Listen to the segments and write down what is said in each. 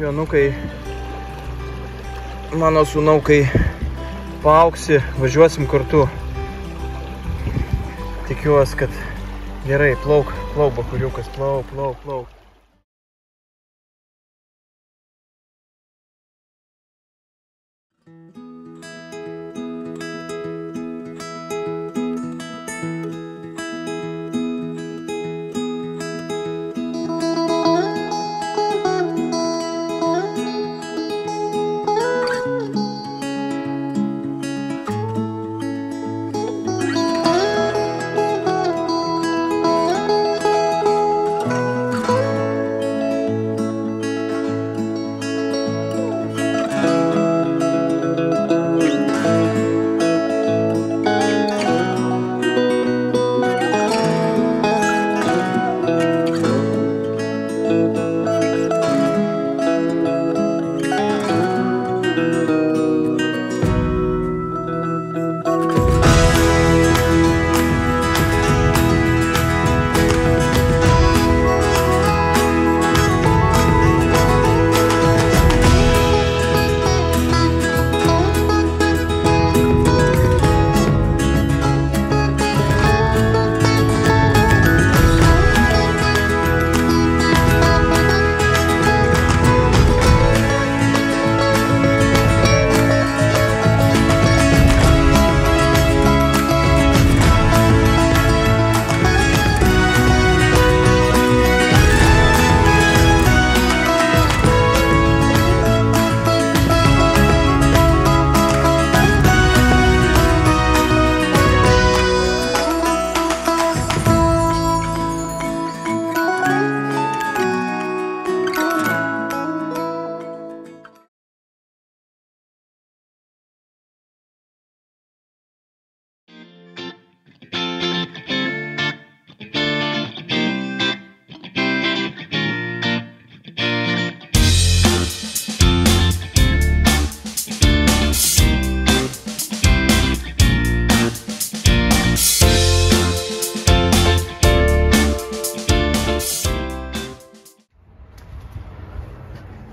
Jonukai, mano sūnaukai paauksi, važiuosim kartu. Tikiuosi, kad gerai, plauk, bakuriukas, plauk.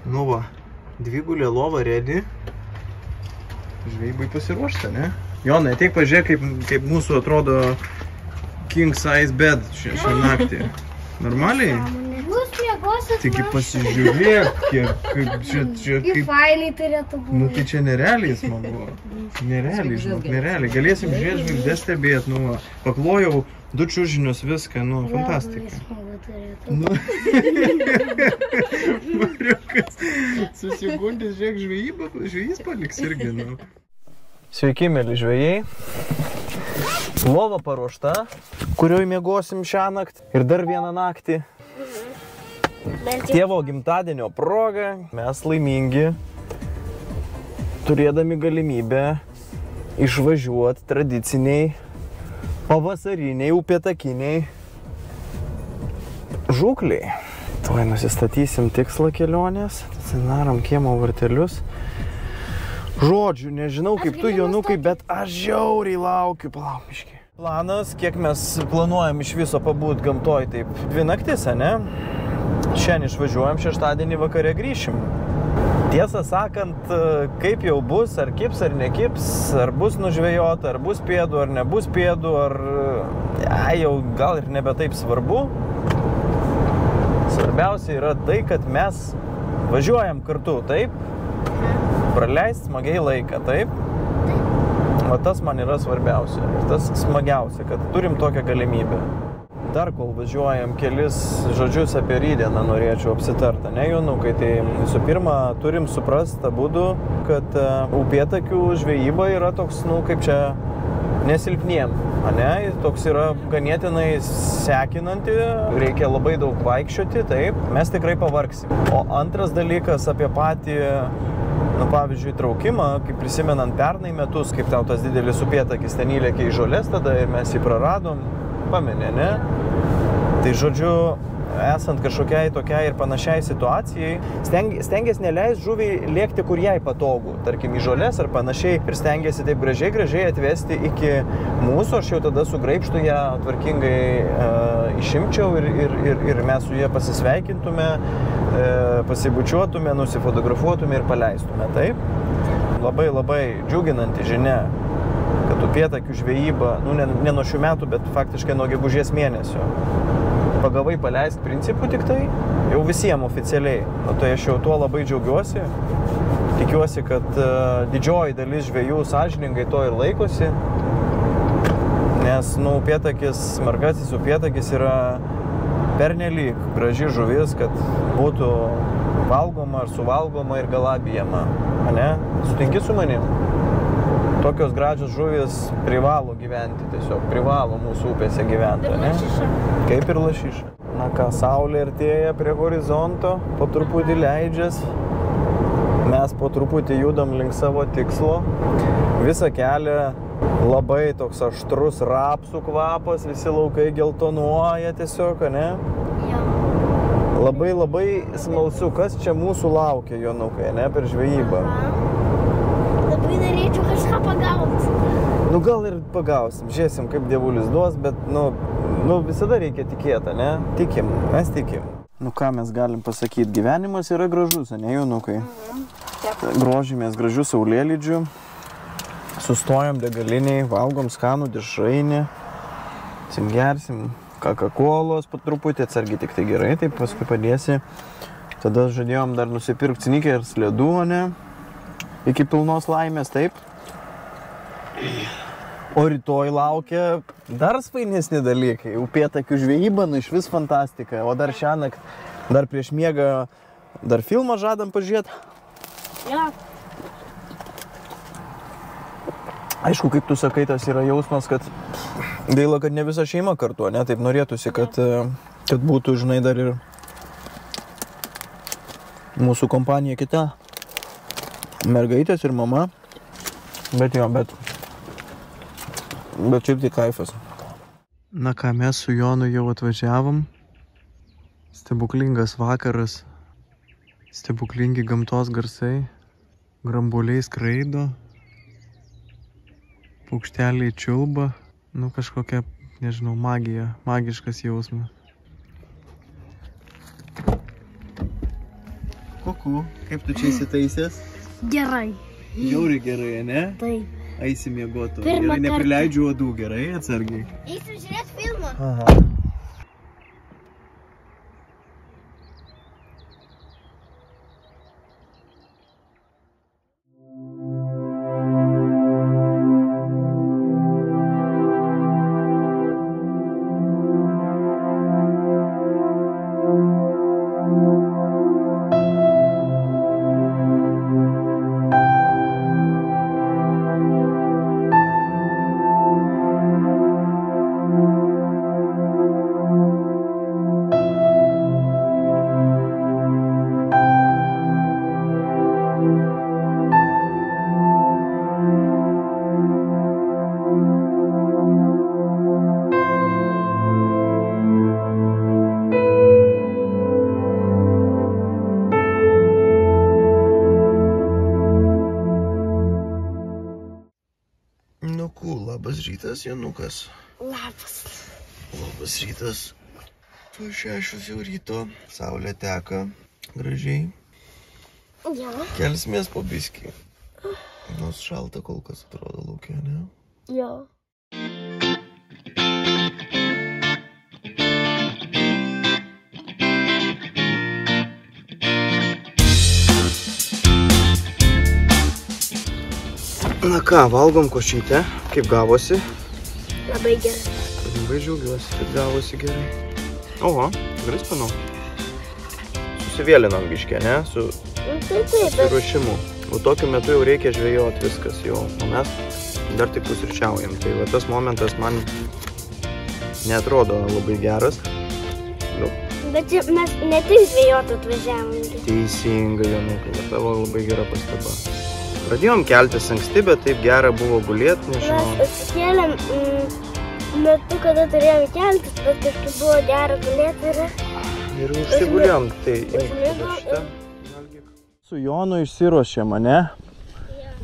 Nu va, dvigulė lova ready. Žvejybai pasiruošta, ne? Jonai, ateik pažiūrėk, kaip mūsų atrodo king size bed šią naktį. Normaliai? Taigi pasižiūrėk, kaip fainai turėtų būti. Nu tai čia nerealiai smagu. Nerealiai, žinok, nerealiai. Galėsim žiūrėti žvaigždės stebėt, nu va. Paklojau 2 čiužinius, viską, nu, fantastika. Nu, Mariukas, susigundęs, žiūrėk, žvejys paliks irgi, nu. Sveiki, mėly žvejai. Lova paruošta, kurioje miegosim šią naktį ir dar vieną naktį. Tėvo gimtadienio proga mes laimingi, turėdami galimybę išvažiuoti tradiciniai, pavasariniai, upėtakiniai žūkliai. Tuoj nusistatysim tikslą kelionės, atsinaram kiemo vartelius. Žodžiu, nežinau kaip tu, Jonukai, bet aš žiauriai laukiu, palaukiškai. Planas, kiek mes planuojam iš viso pabūt gamtoj, taip 2 naktis, ne? Šiandien išvažiuojam, šeštadienį vakare grįšim. Tiesą sakant, kaip jau bus, ar kips, ar nekips, ar bus nužvejota, ar bus pėdų, ar nebus pėdų, ar jau gal ir nebe taip svarbu. Svarbiausia yra tai, kad mes važiuojam kartu, taip? Praleist smagiai laiką, taip? O tas man yra svarbiausia ir tas smagiausia, kad turim tokią galimybę. Dar kol važiuojam kelis žodžius apie rytdieną norėčiau apsitartą, ne, Jonukai? Tai visų pirma, turim suprast abudu, kad upėtakių žvejyba yra toks, nu, kaip čia, nesilpniem, ne? Toks yra ganėtinai sekinanti, reikia labai daug vaikščioti, taip, mes tikrai pavargsim. O antras dalykas apie patį, nu, pavyzdžiui, traukimą, kaip prisimenant pernai metus, kaip tau tas didelis upėtakis ten įlėkė į žolės tada ir mes jį praradom, pamenė, ne? Tai žodžiu, esant kažkokiai tokiai ir panašiai situacijai, stengiasi neleis žuviai lėkti, kur jai patogu, tarkim į žolės ar panašiai, ir stengiasi taip gražiai atvesti iki mūsų, aš jau tada su graibštu ją tvarkingai išimčiau ir mes su jie pasisveikintume, pasibučiuotume, nusifotografuotume ir paleistume, taip? Labai labai džiuginanti žinia, kad upėtakių žvejyba, ne nuo šių metų, bet faktiškai nuo gegužės mėnesio. Pagavai paleisk principų tik tai, jau visiems oficialiai. Tai aš jau tuo labai džiaugiuosi. Tikiuosi, kad didžioji dalis žvejų sąžiningai to ir laikosi. Nes, upėtakis, margasis upėtakis yra pernelyg graži žuvis, kad būtų valgoma ar suvalgoma ir galabijama. Ane? Sutinki su manim? Tokios gražios žuvis privalo gyventi tiesiog, privalo mūsų upėse gyventi, ne? Kaip ir lašiša. Na ką, saulė artėja prie horizonto, po truputį leidžias. Mes po truputį judam link savo tikslo. Visą kelią labai toks aštrus rapsų kvapas, visi laukai geltonuoja tiesiog, ne? Labai labai smalsu, kas čia mūsų laukia, Jonukai, ne, per žvejybą. Labai norėčiau kažką pagauti. Gal ir pagausim, žiūrėsim, kaip dievulis duos, bet, visada reikia tikėti, ne? Tikim, mes tikim. Ką mes galim pasakyti, gyvenimas yra gražus, ne, Jonukai? Grožimės gražių saulėlydžių, sustojam degaliniai, valgom skanų dešrainį, gersim Coca-Colos po truputį, atsargiai tik tai gerai, taip paskui padėsi. Tada žadėjom dar nusipirkti cinikę ir sledų, ne? Iki pilnos laimės, taip? O rytoj laukia dar svainesni dalykai. Upėtakių žvejyba, iš vis fantastika. O dar šiąnakt, dar prieš miegą, dar filmą žadam pažiūrėti. Jo. Aišku, kaip tu sakai, tas yra jausmas, kad gaila, kad ne visa šeima kartu, ne? Taip norėtųsi, kad būtų, žinai, dar ir mūsų kompanija kita. Mergaitės ir mama. Bet šiaip tai kaifas. Na ką, mes su Jonu jau atvažiavom. Stebuklingas vakaras. Stebuklingi gamtos garsai. Grambuoliai skraido. Paukšteliai čiulba. Kažkokia, nežinau, magija. Magiškas jausmas. Kuku, kaip tu čia įsitaisęs? Gerai. Jauri gerai, ne? Taip. Eisi miegotų. Gerai, neprileidžiu uodų, gerai, atsargiai. Eisim žiūrėti filmą. Aha. Labas rytas, Jonukas. Labas rytas. Po 6 jau ryto, saulė teka gražiai. Jo. Kelsimės po biskį. Nors šalta kol kas atrodo laukia, ne? Jo. Na ką, valgom košytę. Kaip gavosi? Labai gerai. Labai džiaugiuosi, kad gavosi gerai. Oho, gerai spanu. Susivėlinom biškę, ne? Su ruošimu. O tokiu metu jau reikia žvejoti viskas jau. O mes dar tik pusryčiaujam. Tai va tas momentas man neatrodo labai geras. Bet mes ne tik žvejoti atvažiavom. Teisingai, Jonukai, va tavo labai gera pastaba. Pradėjom keltis anksti, bet taip gera buvo gulėti, nežinau. Mes atsikėlėm metu, kada turėjom keltis, bet kažkaip buvo gera gulėti ir užsigulėjom. Tai šitą. Su Jonu išsiruošėm, ne?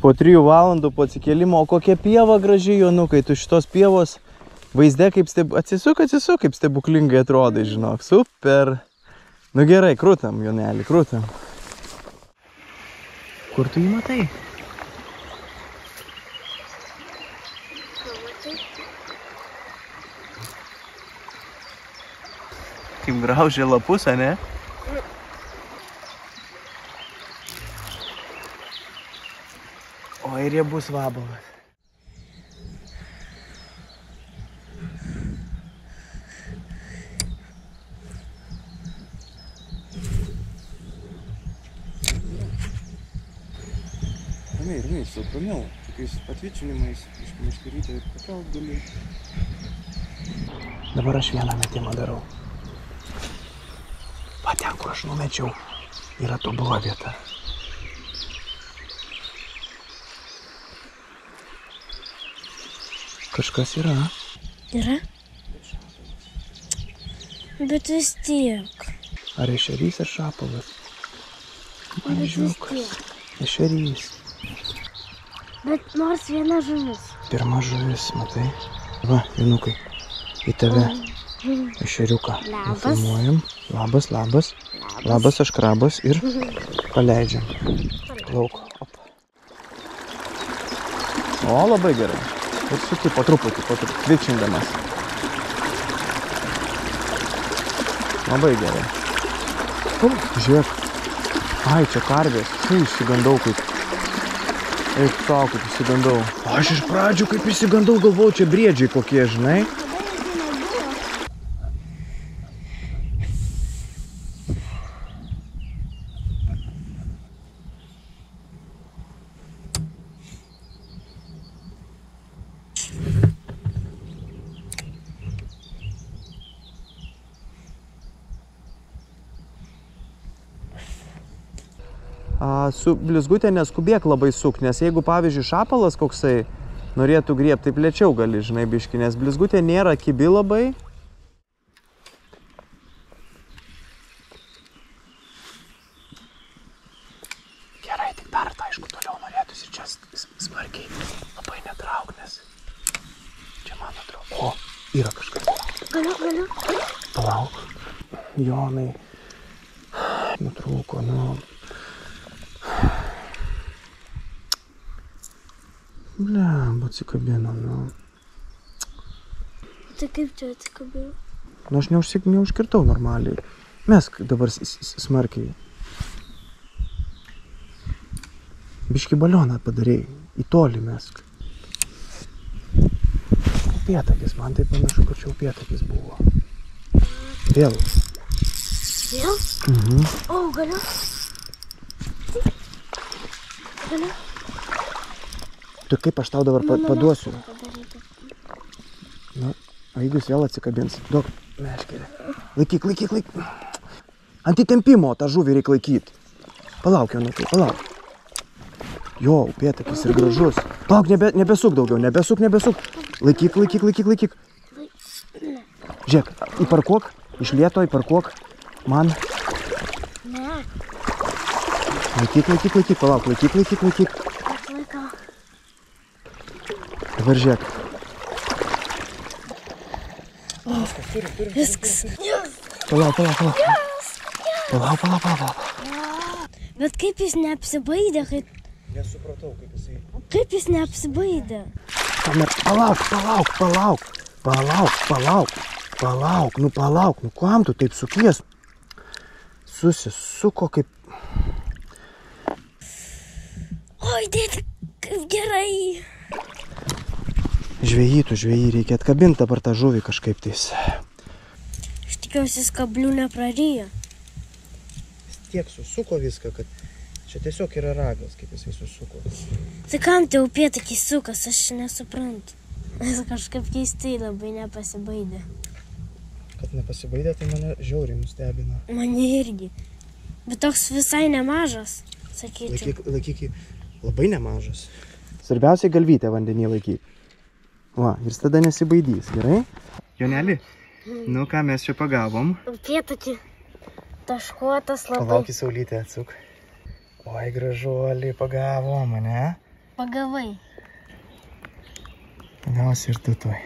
Po 3 valandų po atsikėlimo. O kokia pieva graži, Jonukai, tu šitos pievos vaizde kaip atsisuk, kaip stebuklingai atrodai, žinok. Super. Nu gerai, krūtam, Jonelį, krūtam. Kur tu jį matai? Kaip graužė lapus, ane? O ir jie bus vabalas. Ramiai, supramiau, tokiais patvičinimais, iškirytę ir pakelt gali. Dabar aš vieną metimą darau. Va ten, kur aš numečiau, yra tobula vieta. Kažkas yra. Yra? Bet vis tiek. Ar ešerys ar šapalas? Bet vis Mažiukas. tiek. Ešerys. Bet nors viena žuvis. Pirma žuvis, matai? Va, Vinukai, į tave ešeriuką Labas. filmuojam. Labas, labas. Labas, aš krabas ir paleidžiam. Lauk. O, labai gerai. Ir suki po truputį, tvičindamas. Labai gerai. Žiūrėk. Ai, čia karvės. Štai išsigandau kaip. Eik tau, kaip išsigandau. Aš iš pradžių kaip išsigandau, galvojau, čia briedžiai kokie, žinai. Su blizgutė neskubėk labai suk, nes jeigu, pavyzdžiui, šapalas koksai norėtų griebti, taip lėčiau gali, žinai, biški, nes blizgutė nėra kibi labai. Gerai, tik dar, aišku, toliau norėtųsi čia smarkiai labai netrauk, nes čia man atrodo. O, yra kažkas. Galiu. Palauk. Jonai. Nutrūko, nu. Blemba, atsikabino, nu. Tai kaip čia atsikabino? Nu, aš neužkirtau normaliai. Mesk dabar smarkiai. Biškį balioną padarėjai. Į tolį mesk. Upėtakis, man tai panašu, kad čia upėtakis buvo. Vėl. Vėl? Mhm. O, galiu. Galiu. Tu kaip aš tau dabar paduosiu? Nu, o jeigu jis vėl atsikabins? Duok, meškerė. Laikyk. Ant įtempimo tą žuvį reikia laikyti. Palauk, Jonukai, palauk. Jo, upėtakis ir gražus. Palauk, nebesuk daugiau, nebesuk. Laikyk. Žiūrėk, įparkuok, iš lėto įparkuok. Man. Ne. Laikyk, palauk, laikyk. Atlaikau. Dabar žiūrėk. Viskas. Palauk. Palauk. Bet kaip jis neapsibaidė, kai... Nesupratau, kaip jisai. Kaip jis neapsibaidė? Palauk, nu kam tu taip sukies? Susisuko kaip... Oi, dėti, kaip gerai. Žvejį, reikia atkabinti dabar tą žuvį kažkaip tais. Aš tikiuosi, kablių neprarijo. Jis tiek susuko viską, kad čia tiesiog yra ragas, kaip jisai susuko. Tai kam tai upėtakis sukas, aš nesuprantu. Jis kažkaip keistai labai nepasibaidė. Kad nepasibaidė, tai mane žiauriai nustebino. Mane irgi. Bet toks visai nemažas, sakyčiau. Laikyk, labai nemažas. Svarbiausiai galvytę vandenį laikyk. Va, ir tada nesibaidys, gerai? Joneli, nu ką mes čia pagavom? Upėtakį. Taškuotas labai. Palauk, į saulytę atsuk. Oi, gražuolį, pagavom, ane? Pagavai. Pagausi ir tu tuoj.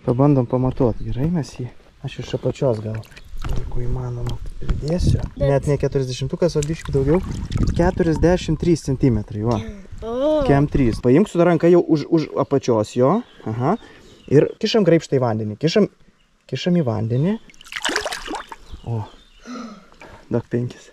Pabandom pamatuot, gerai mes jį? Aš iš apačios gal. Jeigu įmanoma, pridėsiu. Net ne 40-ukas, o biškį daugiau. 43 cm, va. Kem 3. Paimk su ranka jau už apačios jo. Aha. Ir kišam graibštą į vandenį. Kišam į vandenį. O. Daug 5.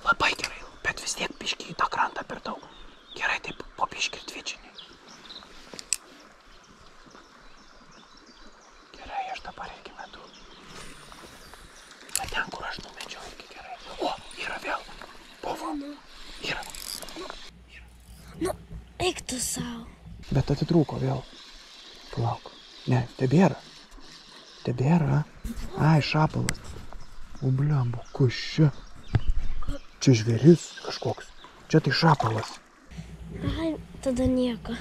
Labai gerai, bet vis tiek biškį į tą krantą per daug. Gerai, taip po biškį ir tvičinį. Gerai, aš dabar irgi metu. Bet ten, kur aš numečiau, irgi gerai. O, yra vėl. Buvo. Yra. Nu, eik tu savo. Bet atitrūko vėl. Palauk. Ne, tebėra. Tebėra. Ai, šapalas. O, blemba, kas čia? Čia žvėris kažkoks. Čia tai šapalas. Ai, tada nieko.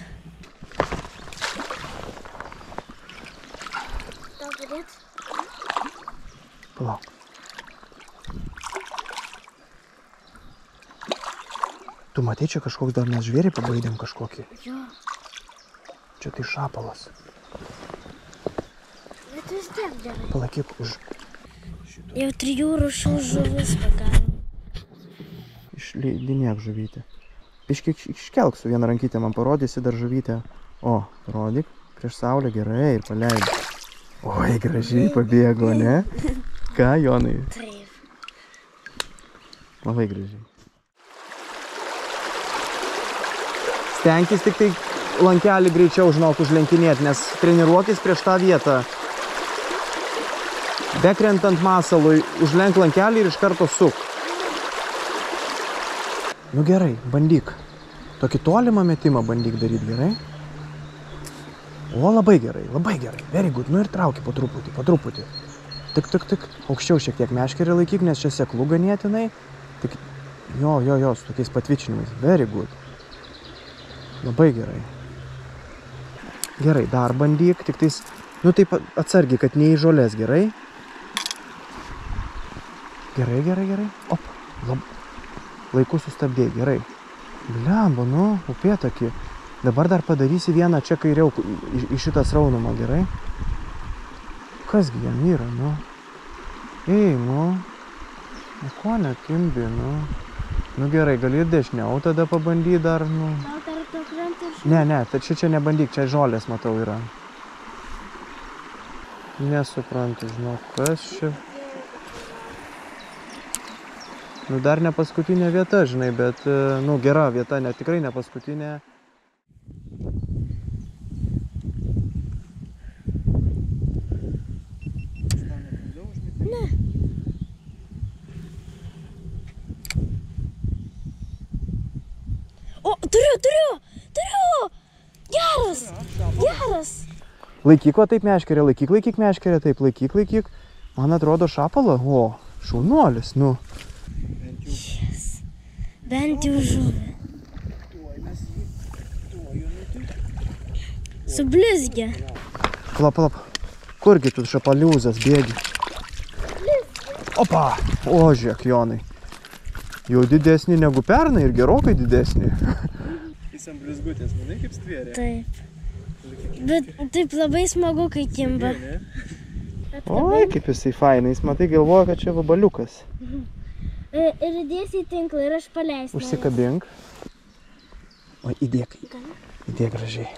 Tau padėt? Palauk. Tu matai, čia kažkoks dar mes žvėrį pabaidėm kažkokį. Jo. Čia tai šapalas. Bet vis tiek gerai. Palaikyk už. Jau 3 rūšių žuvis pagalim. Išleidinėk žuvytę. Iškelk su viena rankytė, man parodysi dar žuvytę. O, rodyk, prieš saulę gerai ir paleidai. Oi, gražiai pabėgo, ne? Ką, Jonai? Taip. Labai gražiai. Stenkis tik tai lankelį greičiau, žinok, užlenkinėti, nes treniruokis prieš tą vietą. Bekrentant masalui, užlenk lankelį ir iš karto suk. Nu gerai, bandyk. Tokį tolimą metimą bandyk daryti, gerai? O, labai gerai, very good. Nu ir trauki po truputį. Tik. Aukščiau šiek tiek meškerį laikyk, nes čia seklų ganėtinai. Tik, jo, su tokiais patvičinimais. Very good. Labai gerai. Gerai, dar bandyk, tik tais, nu taip atsargiai, kad ne į žolės, gerai? Gerai. Op, laiku sustabdėjai, gerai. Blemba, nu, upėtakį. Dabar dar padarysi vieną čia kairiau į šitą sraunumą, gerai? Kasgi jam yra, nu? Ei, nu. Nu, ko nekimbi, nu? Nu gerai, gali ir dešiniau tada pabandyti dar, nu. Gal dar to krantą iš... Ne, tai čia nebandyk, čia žolės, matau, yra. Nesuprantu, žinok, kas čia. Nu, dar ne paskutinė vieta, žinai, bet, nu, gera vieta, ne, tikrai ne paskutinė. Ne. O, turiu! Geras! Laikyk, va taip meškerė, laikyk meškerė, taip, laikyk. Man atrodo šapalą, o, šaunuolis, nu. Bent jau žuvį. Sublizgė. Plap. Kurgi tu šapaliūzas bėgi? Opa! O, žiūrėk, Jonai. Jau didesnį negu pernai ir gerokai didesnį. Jis ant blizgutės, manai, kaip stvėrė? Taip. Bet taip labai smagu, kai kimba. Oi, kaip jisai fainai, jis matai galvoja, kad čia vabaliukas. Ir įdėsi į tinklą ir aš paleisiu. Užsikabink. O, įdėk gražiai.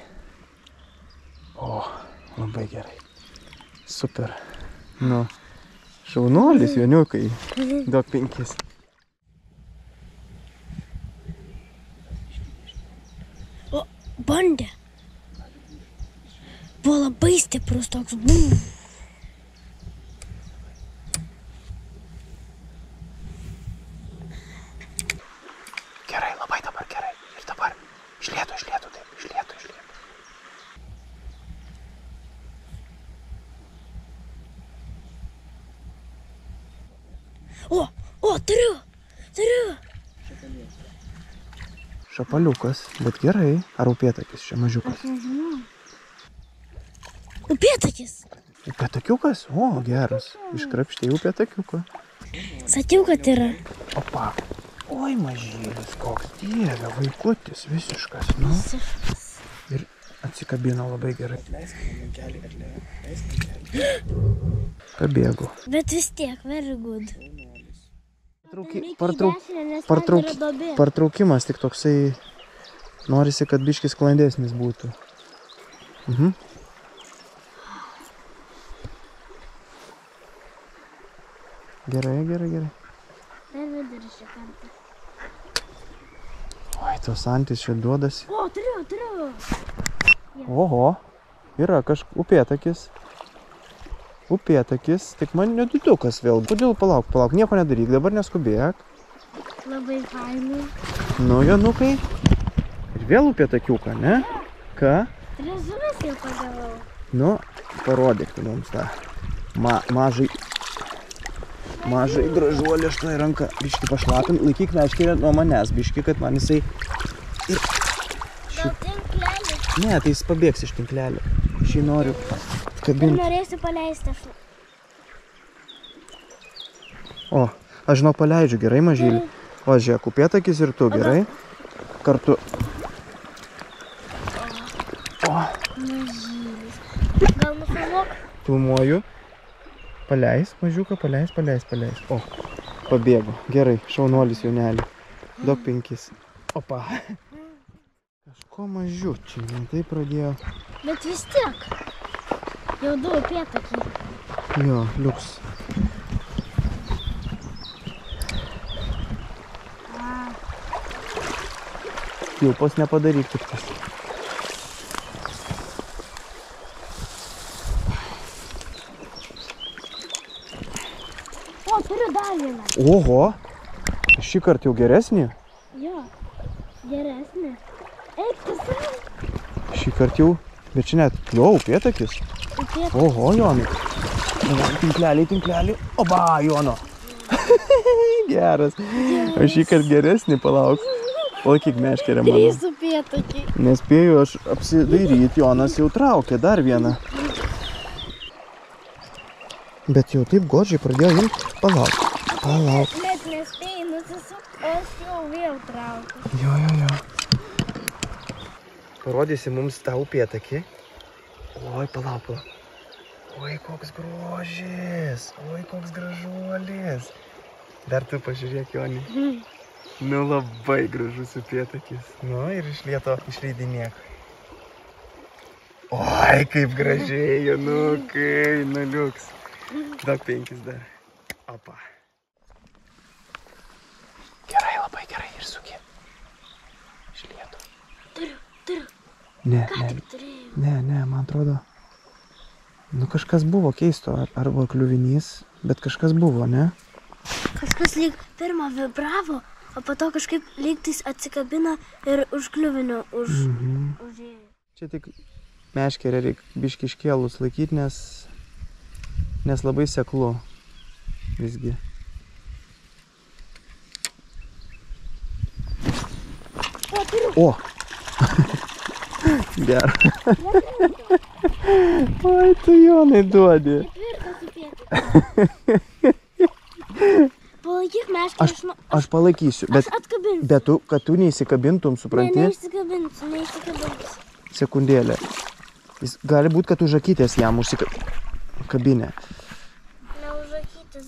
O, labai gerai. Super. Nu, šaunuolis, joniukai. Duok 5. O, bandė. Buvo labai stiprus toks. Gerai, labai dabar gerai. Ir dabar iš lėto, taip, iš lėto. O, turiu. Šapaliukas, bet gerai. Ar upėtakis čia mažiukas? Upėtakis. Upėtakiukas? O, geras. Iškrapštė upėtakiuką. Sakiau, kad yra. Opa. Oi, mažylis, koks dieve, vaikutis visiškas, nu. Visiškas. Ir atsikabino labai gerai. Leiskime kelį, leiskime kelį. Pabėgu. Bet vis tiek, very good. Partraukimas tik toksai, norisi, kad biškis sklandesnis būtų. Gerai. Per vidurį šią kartą. Oi, tos antis čia duodasi. O, turiu. Oho, yra upėtakis. Upėtakis, tik man nedidukas vėl. Kodėl palauk, nieko nedaryk, dabar neskubėk. Labai fainai. Nu, Jonukai. Ir vėl upėtakiuką, ne? Ką? Trežuvis jau pagavau. Nu, parodyk tu mums tą mažai gražuolį štai ranką. Biškį pašlapin, laikyk meškerę nuo manęs, biškį, kad man jisai... Gal tinklelį? Ne, tai jis pabėgs iš tinklelio. Šį noriu kabinti. Ir norėsiu paleisti aš. O, aš žinau, paleidžiu, gerai, mažylį. O, žiūrėk, upėtakis ir tu, gerai? Kartu. O. Mažylis. Gal nufilmuok? Filmuoju. Paleis, mažiuką, paleis. O, pabėgo. Gerai, šaunuolis jaunelį. Duok 5. Opa. Kažko mažiučiai, ne tai pradėjo. Bet vis tiek. Jau 2 upėtakiai. Jo, liuks. Kilpos nepadaryk tik tas. O, turiu dar vieną. Oho, šį kartą jau geresnį? Jo, geresnė. Eik, kas? Šį kartą jau, bet čia net, jo, upėtakis. Upėtakis. Oho, Jonai. Tinklelį. Oba, Jono. Geras. O šį kartą geresnį, palauk. Palaikyk meškerę mano. 3 upėtakiai. Nespėjau aš apsidairyti, Jonas jau traukė dar vieną. Bet jau taip godžiai pradėjo imti. Palauk. Net nespėjai nusisukti, o aš jau vėl traukiu. Jo. Parodysi mums tą upėtakį. Oi, palauk. Oi, koks grožis. Oi, koks gražuolis. Dar tu pažiūrėk, Jonai. Nu, labai gražus upėtakis. Nu, ir iš lėto išleidinėk. Oi, kaip gražiai, Jonukai. Nu, liuks. Duok 5 dar. Opa. Gerai, labai gerai ir suki. Iš lėto. Turiu. Ne, Ką tik turėjau? ne, man atrodo. Nu, kažkas buvo keisto, arba kliuvinys, bet kažkas buvo, ne? Kažkas lyg pirmą vibravo, o po to kažkaip lygtais atsikabina ir už kliuvinio užėjo. Čia tik meškerę reikia biškį iškėlus laikyti, nes labai seklu visgi. O! Gerai. Oi, tu Jonai duodi. Palaikyk meškerę. Aš palaikysiu, Aš atkabinsiu. bet tu, kad tu neįsikabintum, supranti? Neįsikabinsiu. Sekundėlę. Jis gali būti, kad užakytės jam užsikabinę. Neužakytis.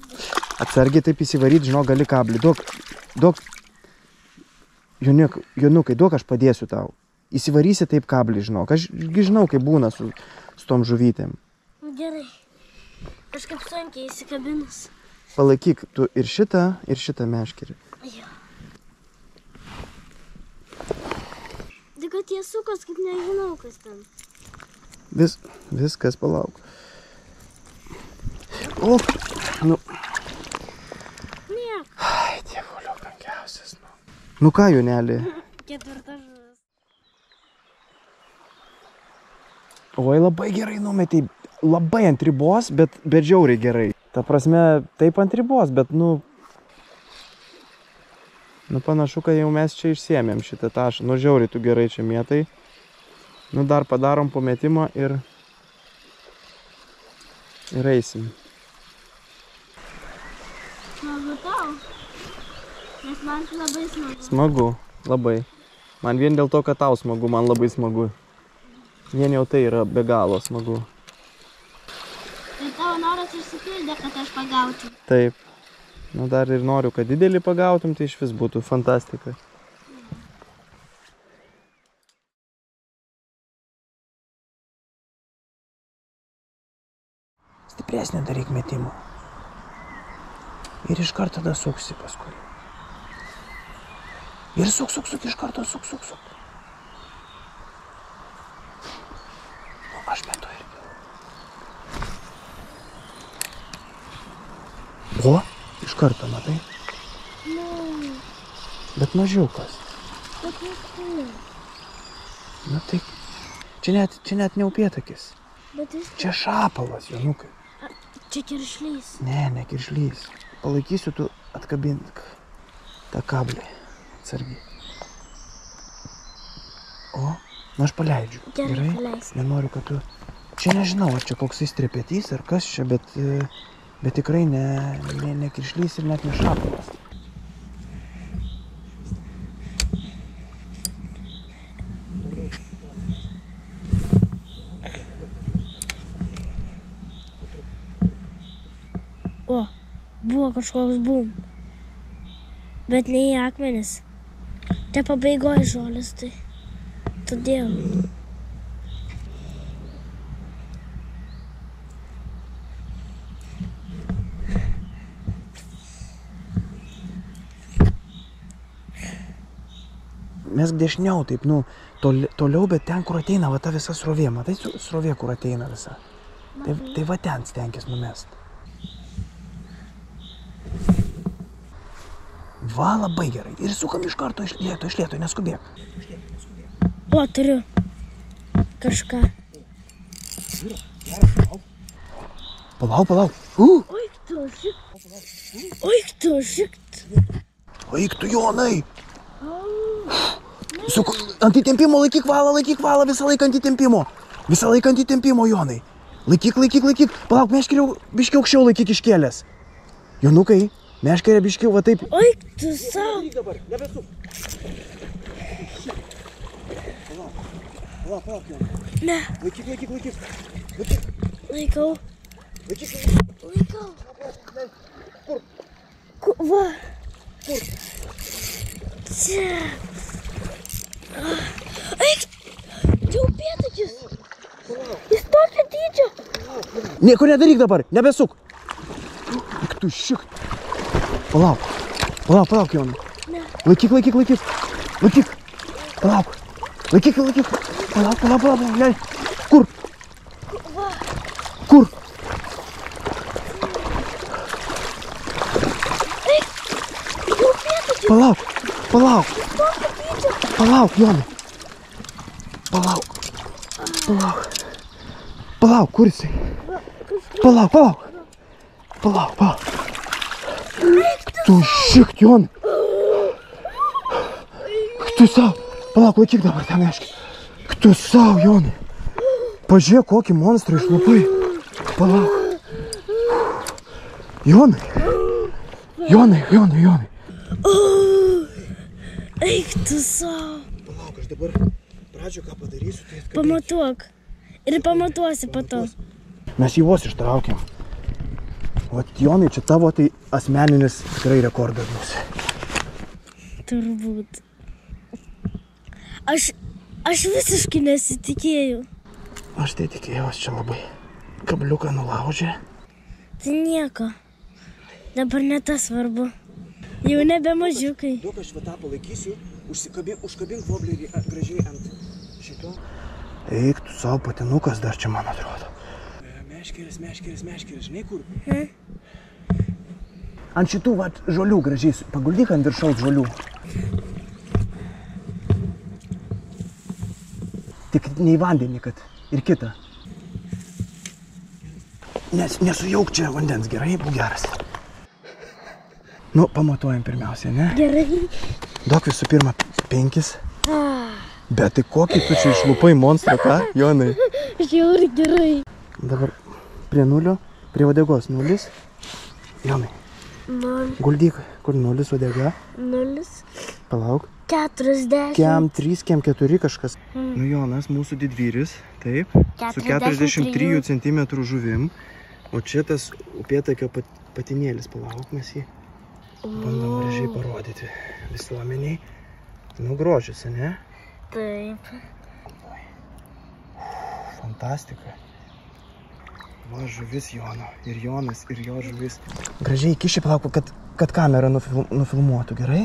Atsargiai taip įsivaryti, žinau, gali kablį. Duok. Jonukai, duok, aš padėsiu tau. Įsivarysi taip kablį, žinok. Aš žinau, kaip būna su tom žuvytėm. Gerai. Kažkaip sunkiai įsikabinus. Palaikyk tu ir šitą meškerį. Jo. Tik kad jie sukos, kaip nežinau, kas ten. Viskas, palauk. O, nu. Niek. Ai, dievuliau, brangiausias, nu. Nu ką, Jonelį? 4 žuvis. Oi, labai gerai numetei. Labai ant ribos, bet žiauriai gerai. Ta prasme, taip ant ribos, bet nu panašu, kad jau mes čia išsiėmėm šitą tašą. Nu, žiauriai tu gerai čia mėtai. Nu, dar padarom po metimą ir eisim. Smagu tau. Nes man tai labai smagu. Smagu, labai. Man vien dėl to, kad tau smagu, man labai smagu. Vien jau tai yra be galo smagu. Tai tavo noras išsipildė, kad aš pagaučiau. Taip. Nu dar ir noriu, kad didelį pagautum, tai iš vis būtų fantastika. Stipresnį daryk metimą. Ir iš karto tada suksi paskui. Ir suk, iš karto suk. Nu, aš metu irgi. O, iš karto, matai? Ne, Bet mažiukas. bet vis tiek. Na tai, čia net ne upėtakis. Bet vis tiek. Čia šapalas, Jonukai. Čia kiršlys. Ne kiršlys. Palaikysiu, tu atkabink tą kablį. Atsargiai. O, nu aš paleidžiu. Gerai, paleisk. Nenoriu, kad tu... Čia nežinau, ar čia koks strepetys ar kas čia, bet tikrai ne kiršlys ir net ne šapalas. O, buvo kažkoks bum. Bet ne į akmenis. Te pabaigoje žolės, tai todėl. Mes dešiniau taip, nu, toliau, bet ten, kur ateina, va ta visa srovė. Matai, srovė, kur ateina visa. Tai va ten stenkis numest. Va, labai gerai. Ir sukam iš karto iš lėto, neskubėk. O, turiu kažką. Palauk. Oik tu, šikt. Eik tu, Jonai. Ant įtempimo laikyk valą, visą laiką ant įtempimo, Jonai. Laikyk. Palauk, meškeriau, biškiau aukščiau laikyk iškėlęs. Jonukai, meškerė biškiau, va taip. Oik tu savo. Dabar, nebesuk. Palauk, Jonai. Ne, Laikyk. laikau. Laikyk. Kur? Va. Čia. Eik, čia upėtakis. Jis tokio dydžio. Nieko nedaryk dabar, nebesuk. Eik tu šik. Palauk, Jonai. Ne. Laikyk. Palauk. Laikyk. Palauk. Leid. Kur? Va. Kur? Eik, čia upėtakis. Palauk. Tokio dydžio. Palauk, Jonai. Palauk, kur jisai? Palauk. Tu šikt, Jonai. Tu savo. Palauk, laikyk dabar ten aiškiai. Tu savo, Jonai. Pažiūrėk, kokį monstrą išlupai. Palauk. Jonai. Eik tu savo. Palauk, aš dabar pradžio ką padarysiu, tai atkabinsiu. Pamatuok. Ir pamatuosi po to. Mes jį vos ištraukėm. Vat, Jonai, čia tavo tai asmeninis tikrai rekordas bus. Turbūt. Aš visiškai nesitikėjau. Aš tai tikėjausi čia labai. Kabliuką nulaužė. Tai nieko. Dabar ne tas svarbu. Jau nebe mažiukai. Duok aš va tą palaikysiu, užkabink voblerį gražiai ant šito. Eik tu savo patinukas dar čia, man atrodo. Meškeris, žinai kur? Ant šitų žolių gražiai, paguldyk ant viršaus žolių. Tik ne į vandenį, kad ir kitą. Nesujauk čia vandens, gerai, būk geras. Nu, pamatuojam pirmiausia, ne? Gerai. Duok visų pirma 5. Bet tai kokį tu čia išlupai monstrą, ką, Jonai? Žiauri gerai. Dabar prie 0, prie uodegos 0. Jonai, 0. Guldyk, kur 0 uodega? 0. Palauk. 40. Kem 3, kem 4 kažkas. Nu Jonas, mūsų didvyris, taip, su 43 cm žuvim. O čia tas upėtakio patinėlis, palauk, mes jį bandom gražiai parodyti visuomeniai. Nu, grožis, ne? Taip. Fantastika. Va, žuvis Jono. Ir Jonas, ir jo žuvis. Gražiai įkiši, palauk, kad kamera nufilmuotų, gerai?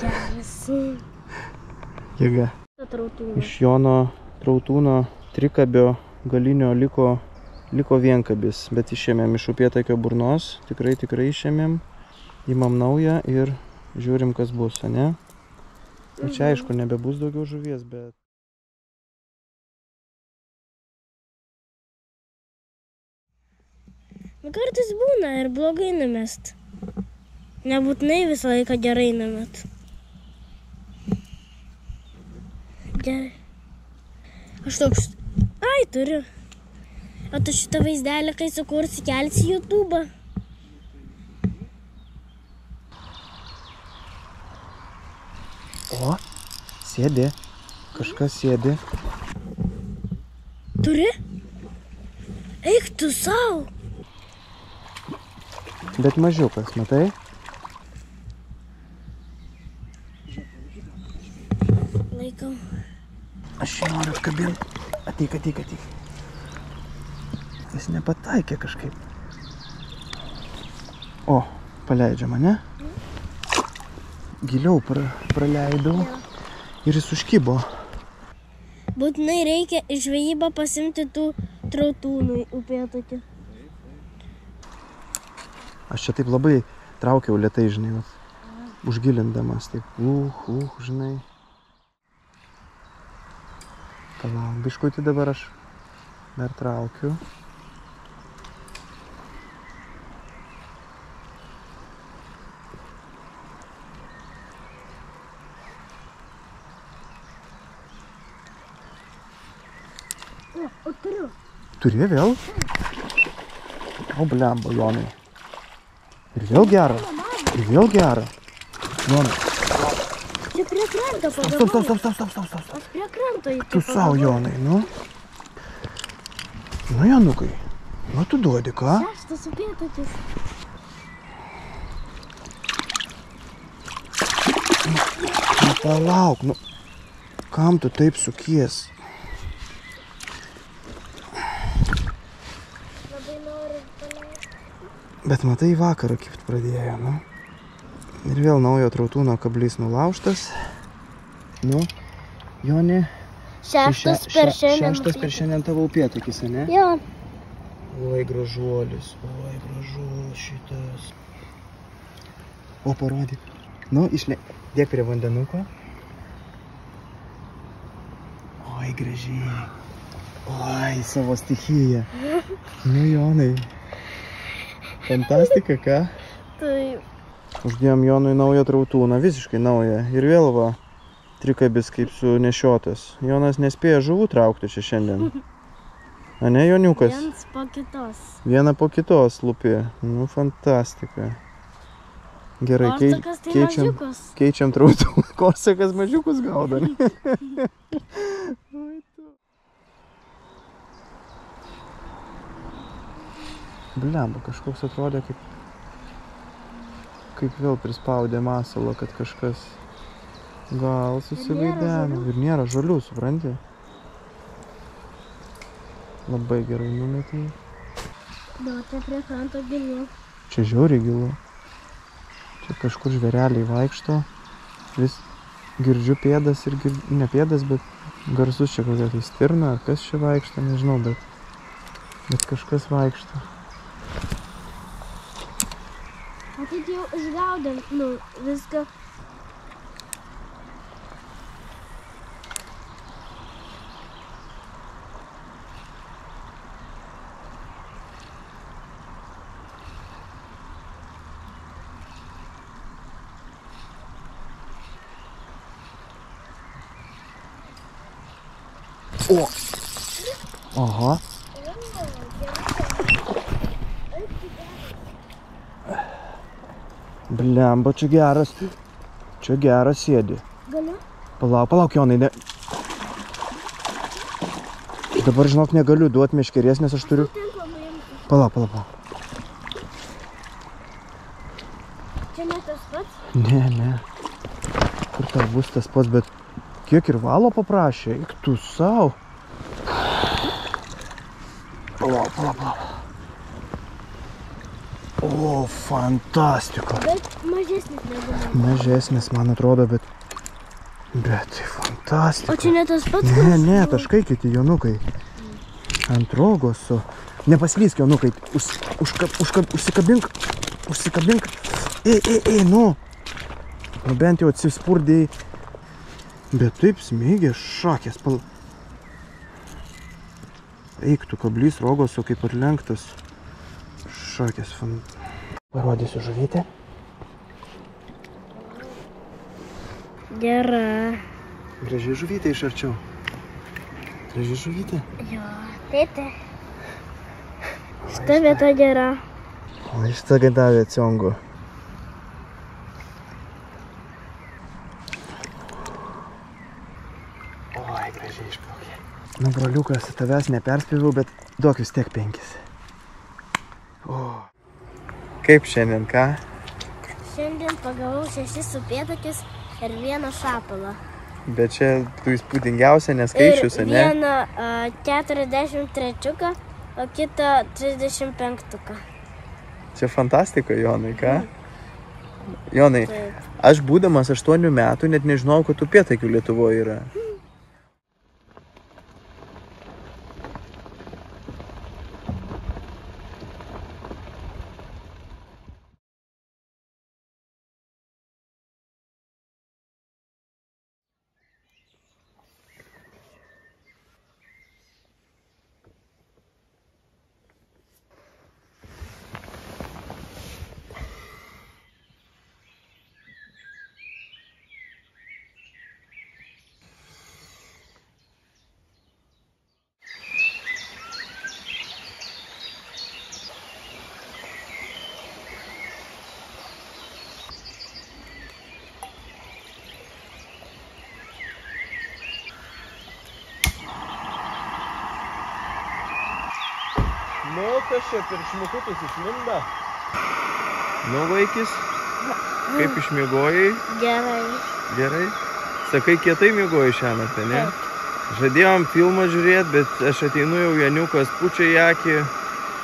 Geras. Jėga. Trautūnas. Iš Jono trautūno trikabio galinio liko vienkabis, bet išėmėm iš upėtakio burnos, tikrai išėmėm, imam naują ir žiūrim, kas bus, ne? O čia aišku, nebebus daugiau žuvies, bet... Kartais būna ir blogai numest. Nebūtinai visą laiką gerai numet. Gerai. Aš toks... Ai, turiu. O tu šitą vaizdelį, kai sukursi, kelsi į YouTube'ą. O, sėdi. Kažkas sėdi. Turi? Eik tu sau. Bet mažiukas, matai? Laikau. Aš jį noriu atkabinti. Ateik. Jis nepataikė kažkaip. O, paleidžia mane. Giliau praleidau ir jis užkibo. Būtinai reikia į žvejybą pasimti tų trautūnų upėtakį. Aš čia taip labai traukiau lėtai, žinai, užgilindamas, taip, žinai. Palauk, biškutį dabar aš dar traukiu. O turiu. Turi vėl? O, blemba, Jonai. Ir vėl gera. Jonai. Čia prie kranto pagavau. Stop. Aš prie kranto įtikau. Tu savo, Jonai, nu. Nu, Jonukai. Nu, tu duodi, ką? 6 upėtakis. Nu, palauk, nu. Kam tu taip sukies? Labai noriu paleisti. Bet matai, vakarą kipt pradėjo, nu. Ir vėl naujo trautūno kablys nulaužtas. Nu, Joni. 6 per šiandien. 6 per šiandien tavo upėtakis, ne? Jo. Oi, gražuolis šitas. O, parodyk. Nu, dėk prie vandenuko. Oi, gražiai. Oi, savo stichiją. Nu, Jonai. Fantastika, ką? Taip. Uždėjom Jonui naują trautūną, visiškai naują. Ir vėl va, trikabis kaip sunešiotas. Jonas nespėja žuvų traukti čia šiandien. A ne, Joniukas? Vienas po kitos. Vieną po kitos lupė. Nu, fantastika. Gerai, Korsakas tai mažiukas. keičiam trautūną. Korsakas mažiukus gaudo, ne? Blemba, kažkoks atrodė kaip vėl prispaudė masalą, kad kažkas gal susivaideno. Ir nėra žolių, supranti? Labai gerai numetei. Duotė prie kranto gilu. Čia žiauriai gilu. Čia kažkur žvėreliai vaikšto. Vis girdžiu pėdas ir ne pėdas, bet garsus čia kokia tai stirna, ar kas čia vaikšto, nežinau, bet kažkas vaikšto. O tai jau išgaudėm, viską. O. Aha. Blemba, čia geras. Čia geras sėdi. Galiu? Palauk, Jonai, ne. Dabar, žinok, negaliu duoti meškerės, nes aš turiu... Palauk. Čia ne tas pats? Ne. Kur tau bus tas pats, bet kiek ir valo paprašė, eik tu sau. Palauk. O, fantastika. Bet mažesnis negu man. Mažesnis, man atrodo, bet tai fantastika. O čia ne tas pats? Ne, taškai kiti, Jonukai. Ant rogoso. Nepaslysk, Jonukai. Užsikabink. Ei, nu. Nu bent jau atsispurdėjai. Bet taip smėgė šakės. Eik tu, kablys rogoso kaip atlenktas. Šakės fan. Parodysiu žuvytę. Gera. Graži žuvytė iš arčiau. Graži žuvytė. Jo, tėtė. Šita vieta gera. O šitą gadavė ciongu. Oi, gražiai išplaukė. Nu, broliukas, tavęs neperspėviau, bet duok vis tiek 5. O. Kaip šiandien, ką? Šiandien pagavau 6 upėtakius ir 1 šapalą. Bet čia tu įspūdingiausia neskaičius, ne? Ir vieną 43, o kitą 35. Čia fantastika, Jonai, ką? Jonai, Taip. aš būdamas 8 metų net nežinau, kad upėtakių Lietuvoje yra. Nu, kas čia per šmukutus išlinda? Nu, vaikis, kaip išmiegojai? Gerai. Sakai, kietai miegojai šią naktį, ne? Žadėjom filmą žiūrėti, bet aš ateinu jau Janiukas pučia į akį,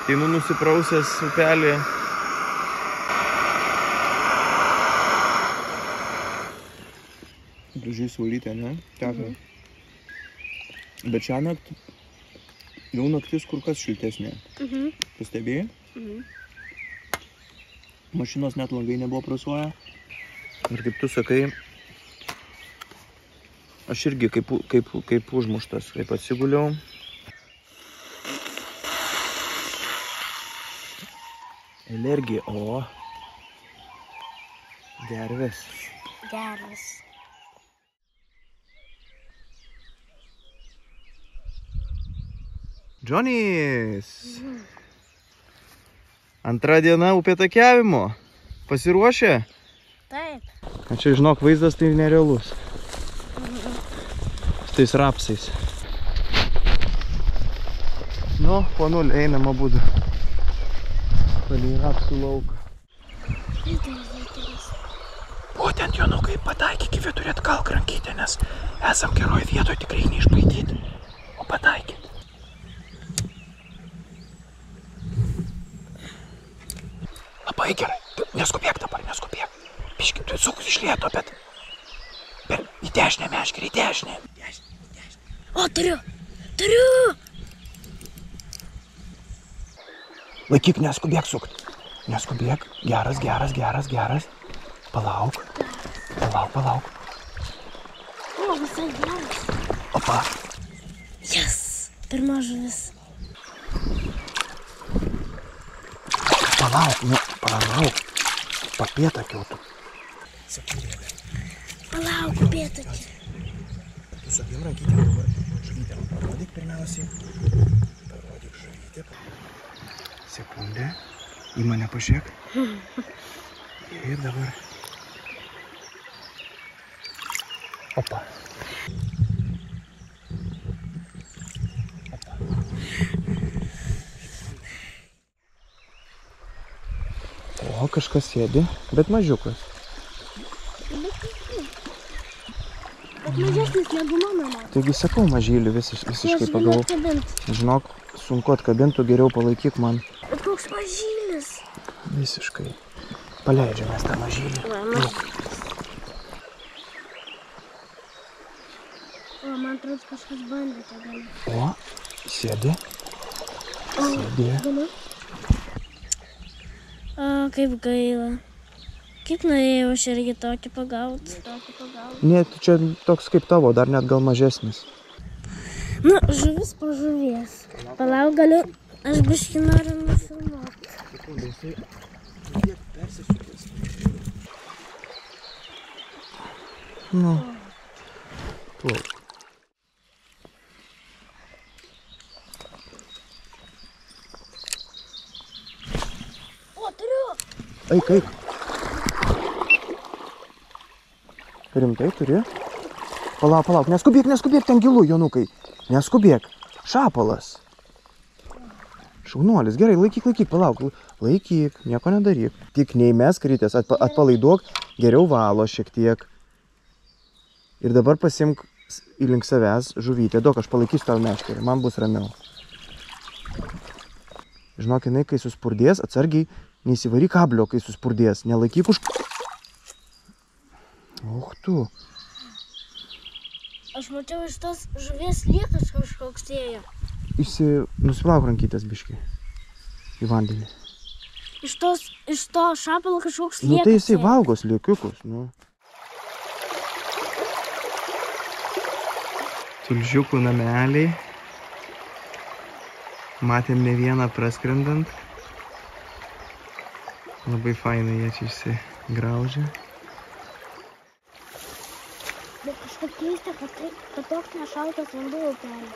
ateinu nusiprausęs upelį. Gražiai saulytė, ne? Teka. Bet šią naktį jau naktis kur kas šiltesnė. Pastebėjai? Mašinos net langai nebuvo prasuoja. Ir kaip tu sakai, aš irgi kaip užmuštas, kaip atsiguliau. Alergija, o. Gervės. Džonys. Antra diena upėtakiavimo. Pasiruošę? Taip. O čia, žinok, vaizdas tai nerealus. Su tais rapsais. Nu, po 0 einam abudu. Palei rapsų lauką. Būtent, Jonukai, pataikyk į vidurį atgal krankytę, nes esam geroj vietoj, tikrai neišbaidyti, o pataikyt. Labai gerai. Neskubėk dabar, neskubėk. Biški, tu atsukus iš lėto, bet... į dešinę meškerį, į dešinę. O, turiu! Laikyk, neskubėk sukt. Neskubėk. Geras. Palauk. O, visai geras. Opa. Yes! Pirma žuvis. Palauk. Papėtakiau tu. Palauk, upėtakį. Tu su abiem rankytėm dabar. žuvytę parodyk pirmiausiai. Parodyk žuvytę. Sekundę. Į mane pažiūrėk. Ir dabar. Opa. O, kažkas sėdi, bet mažiukas. Bet mažesnis negu mano. Taigi sakau, mažylį visiškai pagalvau. Žinok, sunku atkabintų, geriau palaikyk man. Bet koks mažylis. Visiškai. Paleidžiamės tą mažylį. O, man atrodo, kažkas bandė tą gali. O, sėdi. Sėdi. O, kaip gaila. Kaip norėjau aš irgi tokį pagauti. Ne, čia toks kaip tavo, dar net gal mažesnis. Nu, žuvis po žuvies. Palauk, galiu, aš biškį noriu nufilmuoti. Nu, plauk. O, turiu. Eik. Rimtai turi? Palauk, neskubėk ten gilu, Jonukai. Neskubėk. Šapalas. Šaunuolis, gerai, laikyk, palauk. Laikyk, nieko nedaryk. Tik neįmesk rytės, atpalaiduok, geriau valo šiek tiek. Ir dabar pasimk įlink savęs žuvytę. Duok, aš palaikysiu tau meškerį, man bus ramiau. Žinok, jinai, kai suspurdės, atsargiai, neįsivaryk kablio, kai suspurdės. Nelaikyk už... Och tu. Aš mačiau iš tos žuvies liekas kažkoks ėjo. Nusiplauk rankytės biškį į vandenį. Iš to šapalo kažkoks liekas. Nu tai jisai valgos liekiukus, nu. Tulžiukų nameliai. Matėm ne vieną praskrendant. Labai fainai jie čia išsigraužia. Bet kažkaip keista, kad toks nešaltas vanduo upelė.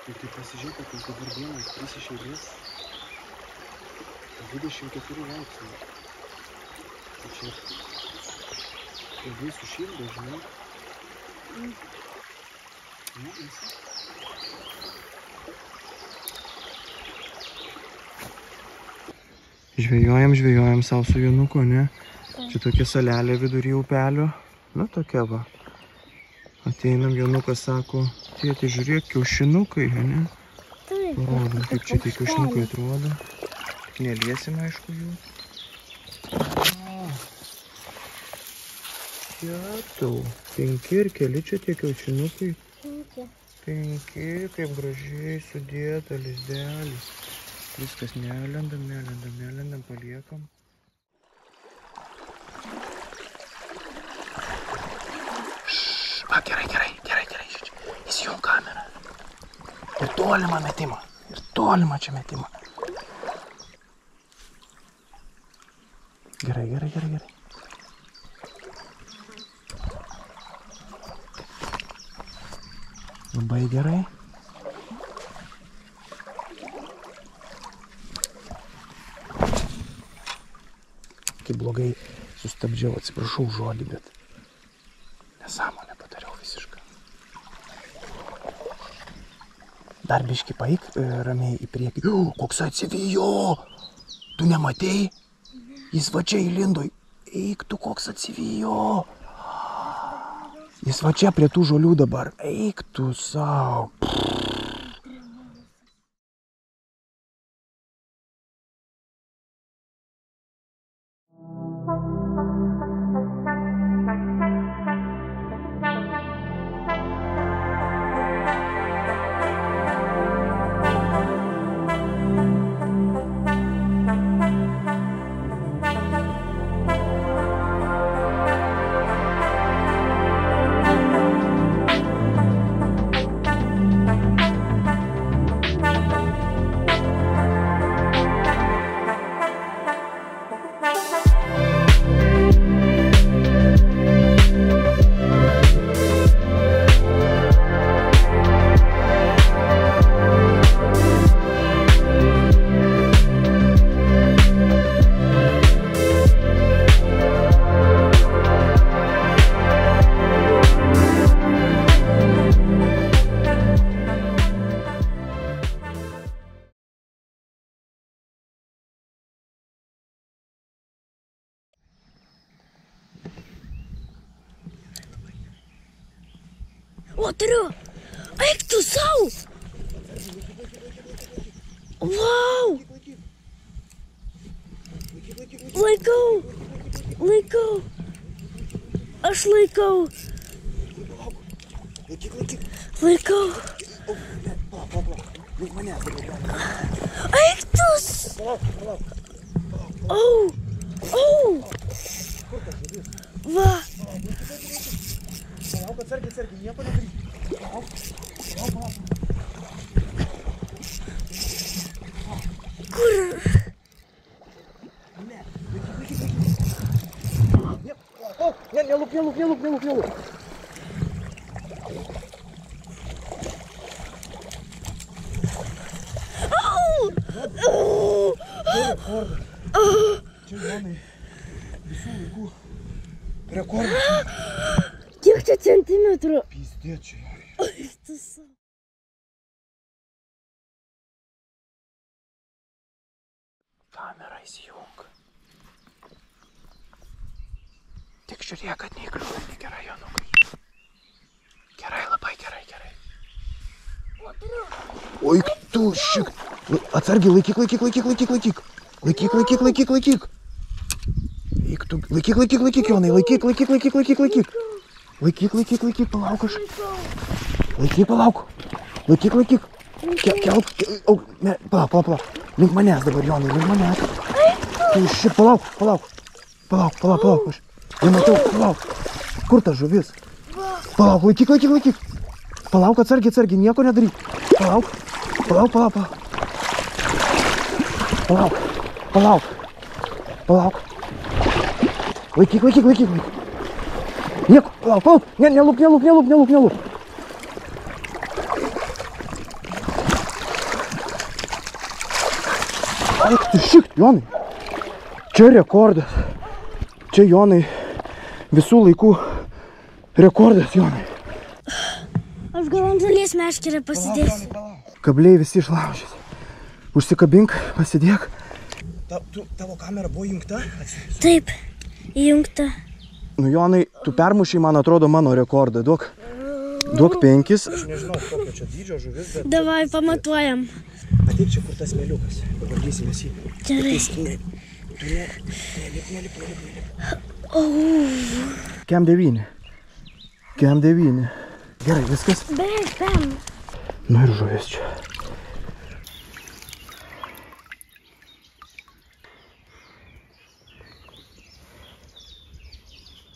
Tai pasižiūrėk, kad dabar dienas 3 iš eilės 24 laipsnių. Tai čia labai sušildo, žinai. Žvejojam savo su Jonuku, ne? Čia tokia salelė vidury upelio. Nu, tokia va. Ateinam, Jonukas sako, tėti, žiūrėk, kiaušinukai, ne? Taip. Parodom, kaip čia tie kiaušinukai atrodo. Tik neliesim, aišku, jų. Jetau, 5 ir keli čia tie kiaušinukai. 5, kaip gražiai sudėta lizdelis. Viskas nelendam, paliekam. Va, gerai, įsijung kamerą. Ir tolimą metimą. Čia metimą. Gerai. Labai gerai. Kaip blogai sustabdžiau, atsiprašau žodį, bet nesąmonę padariau visiškai. Dar biškį paeik ramiai į priekį. Koks atsivijo! Tu nematei? Jis va čia įlindo. Eik tu, koks atsivijo! Jis va čia prie tų žolių dabar. Eik tu sau. O, turiu. Eik tu sau. Vau. Laikau. Aš laikau. Laikau. Eik tu. Au. Va. Palauk, atsargiai, nieko nedaryk. Palauk. Kur? Nelūk. Čia Jonai visų laikų rekordas. Kiek čia centimetrų? Pizdė čia. Eik tu sau. Kamerą įsijung. Tik žiūrėk, kad neįkliūni. Gerai, Jonukai. Gerai, labai gerai. Oi, tu šik. Atsargiai, laikyk. Laikyk, Jonai, laikyk. Laikyk, palauk aš. Palauk. Laikyk. Kelk. Palauk. Link manęs dabar, Jonai, link manęs. Tu šik, palauk. Aš nematau, palauk. Kur ta žuvis? Palauk, laikyk. Palauk, atsargiai, nieko nedaryk. Palauk. Laikyk. Nieko, palauk. Nelūk. Eik tu šik, Jonai. Čia rekordas. Čia, Jonai, visų laikų rekordas, Jonai. Aš gal ant žalies meškerę pasidėsiu. Kabliai visi išlaužyti. Užsikabink, pasidėk. Tavo kamera buvo įjungta? Taip, įjungta. Nu, Jonai, tu permušiai, man atrodo, mano rekordą. Duok 5. Aš nežinau, kokio čia dydžio žuvis, bet... Davai, pamatuojam. Ateik čia, kur tas meliukas. Pavardysimės jį. Gerai. Nelip. Kem 9. Gerai, viskas? Beveik 5. Nu ir žuvis čia.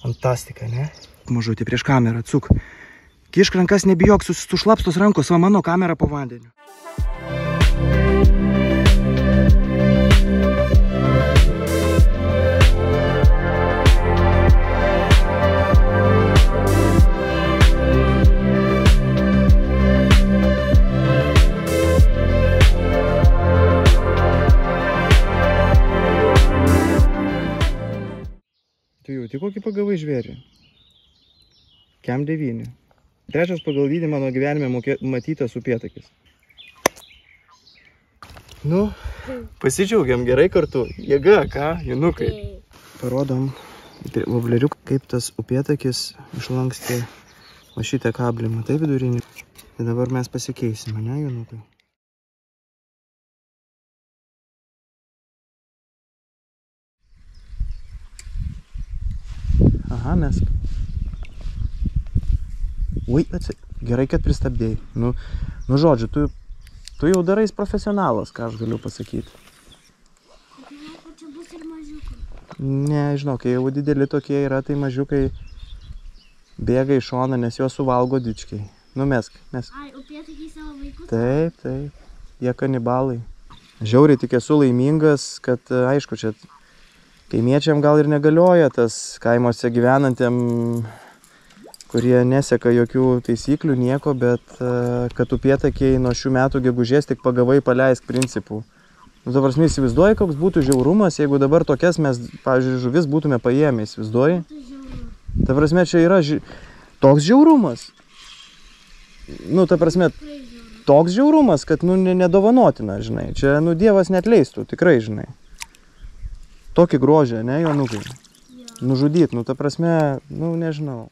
Fantastika, ne? Mažutė, prieš kamerą, atsuk. Kišk rankas, nebijok, sušlapstos rankos, va mano kamera po vandeniu. Tu jauti kokį pagavai žvėrį? Kem 9. Trečias pagal dydį mano gyvenime matytas upėtakis. Nu, pasidžiaugiam gerai kartu. Jėga, ką, Jonukai? Parodom vobleriuk, kaip tas upėtakis išlankstė va šitą kablį. Matai vidurinį? Tai dabar mes pasikeisime, ne, Jonukai? Aha, mesk. Ui, gerai, kad pristabdėjai. Nu, žodžiu, tu jau darais profesionalas, ką aš galiu pasakyti. Čia bus ir mažiukai. Ne, žinau, kai jau dideli tokie yra, tai mažiukai bėga į šoną, nes juos suvalgo dičkiai. Nu, mesk. Ai, upėtakiai savo vaikus? Taip. Jie kanibalai. Žiauriai tik esu laimingas, kad, aišku, čia kaimiečiam gal ir negalioja tas kaimuose gyvenantiem, kurie neseka jokių taisyklių, nieko, bet kad upėtakiai nuo šių metų gegužės tik pagavai paleisk principų. Nu, ta prasme, įsivaizduoji, koks būtų žiaurumas, jeigu dabar tokias mes, pavyzdžiui, žuvis būtume paėmę, įsivaizduoji? Ta prasme, čia yra toks žiaurumas. Nu, ta prasme, toks žiaurumas, kad, nu, nedovanotina, žinai. Čia, nu, Dievas neatleistų, tikrai, žinai. Tokį grožį, ne, Jonukai? Nužudyt, nu, ta prasme, nu, nežinau.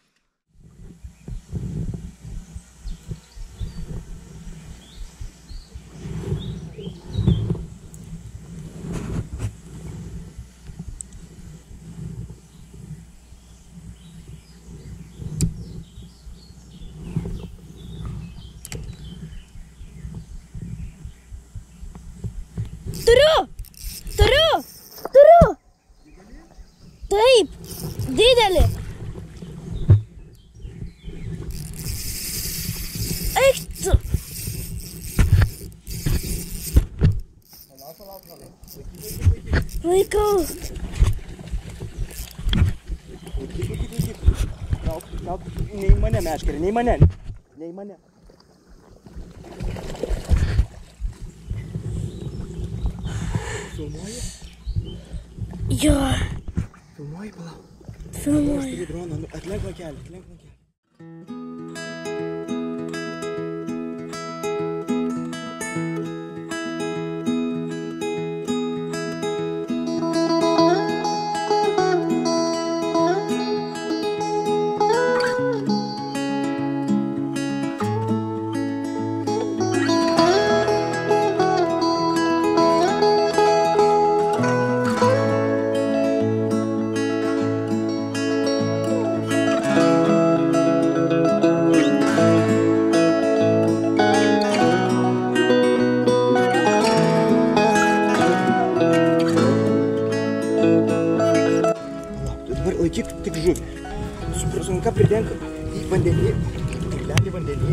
Turiu. Taip, didelį. Eik tu. Laikau. Ne į mane, meškerį, ne į mane. Ne į mane. Filmuoji? Jo. Filmuoji, palauk. Filmuoju. Turi droną, atlenk vakelį. Laikyk tik žuvį. Su ranka pridenk į vandenį. Leidį vandenį.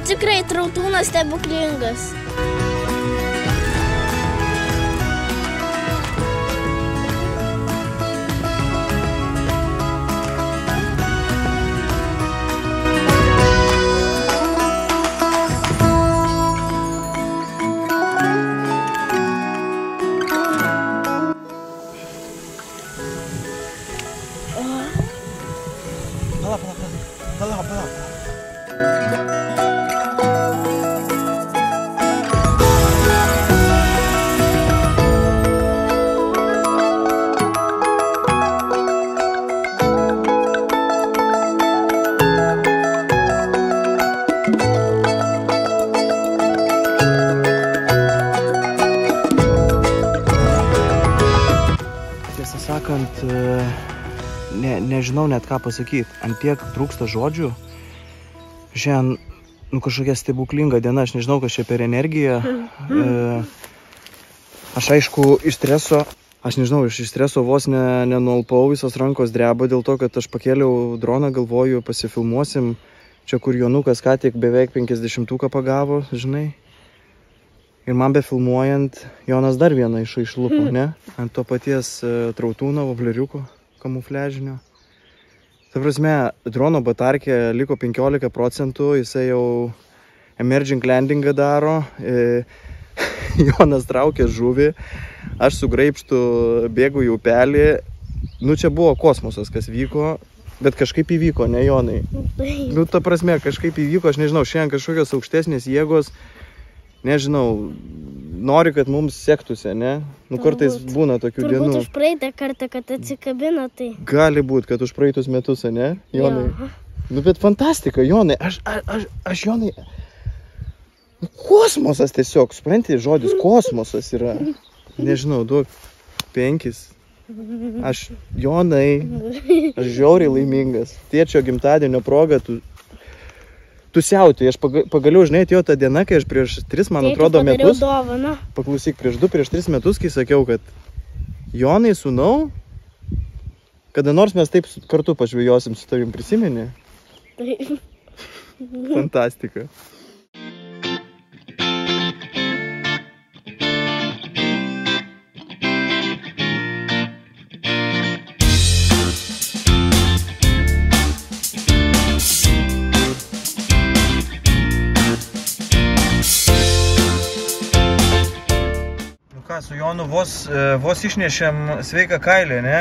Tikrai trautūnas stebuklingas. Palauk. Tiesą sakant, nežinau net ką pasakyti. Ant tiek trūksta žodžių. Šiandien, kažkokia stebuklinga diena, aš nežinau, kas čia per energiją. Aš aišku, iš streso vos nenualpau, visos rankos dreba dėl to, kad aš pakėliau droną, galvoju, pasifilmuosim. Čia kur Jonukas ką tik beveik 50-uką pagavo, žinai. Ir man befilmuojant, Jonas dar vieną išlupo, ne? Ant to paties trautūno, vobleriuko, kamufliažinio. Ta prasme, drono batarkė liko 15%, jisai jau emerging landingą daro. Jonas traukė žuvį, aš su graibštu bėgu į upelį. Čia buvo kosmosas, kas vyko, bet kažkaip įvyko, ne Jonai? Ta prasme, kažkaip įvyko, aš nežinau, šiandien kažkokios aukštesnės jėgos, nežinau, nori, kad mums sektųsi, ne? Kartais būna tokių dienų. Turbūt už praeitą kartą, kad atsikabino, tai... Gali būt, kad už praeitus metus, ne, Jonai? Bet fantastika, Jonai, aš Jonai... Kosmosas tiesiog, supranti, žodis kosmosas yra. Nežinau, duok 5. Aš, Jonai, aš žiauriai laimingas. Tėčio gimtadienio proga, tu siauti. Aš pagaliau, žinai, atėjo ta diena, kai aš prieš 3, man atrodo, metus. Paklausyk, prieš 3 metus, kai sakiau, kad Jonai, sūnau, kada nors mes taip kartu pažvejosim su tavim, prisimeni? Taip. Fantastika. Su Jonu vos išnešėm sveiką kailį, ne?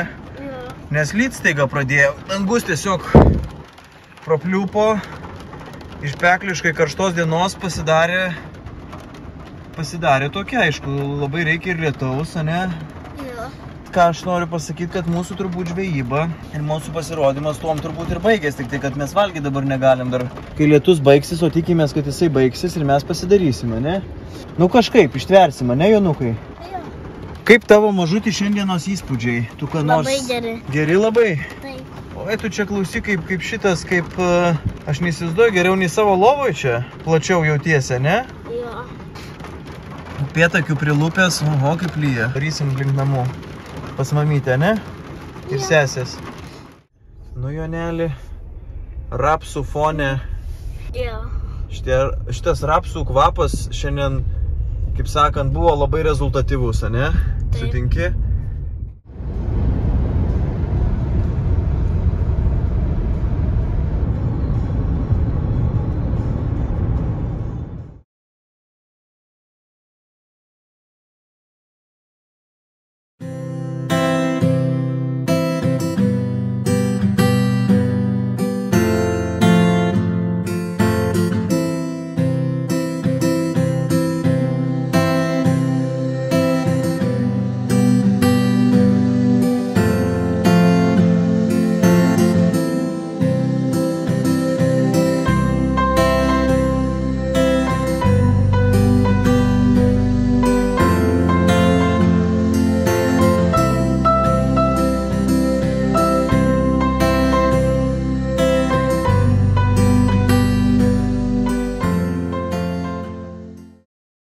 Nes lyt staiga pradėjo. Dangus tiesiog prapliupo. Iš pekliškai karštos dienos pasidarė pasidarė tokia, aišku, labai reikia ir lietaus, ane? Jo. Ką aš noriu pasakyti, kad mūsų turbūt žvejyba ir mūsų pasirodymas tuom turbūt ir baigės, tik tai, kad mes valgyti dabar negalim dar. Kai lietus baigsis, o tikimės, kad jisai baigsis ir mes pasidarysime, ne? Nu kažkaip, ištversime, ne, Jonukai? Jo. Kaip tavo mažutį šiandienos įspūdžiai? Tu ką nors... Labai geri. Geri labai? Taip. Oi, tu čia klausyk, kaip šitas, kaip... Aš neįsivaizduoju, geriau nei savo lovoj čia. Plačiau jautiesi, ne? Jo. Upėtakių prilupęs, oho, kaip lyja. Darysim link namų. Pas mamytę, ne? Ir sesės. Nu, Joneli, rapsų fone. Jo. Šitas rapsų kvapas šiandien, kaip sakant, buvo labai rezultatyvus, ne? Taip. Sutinki?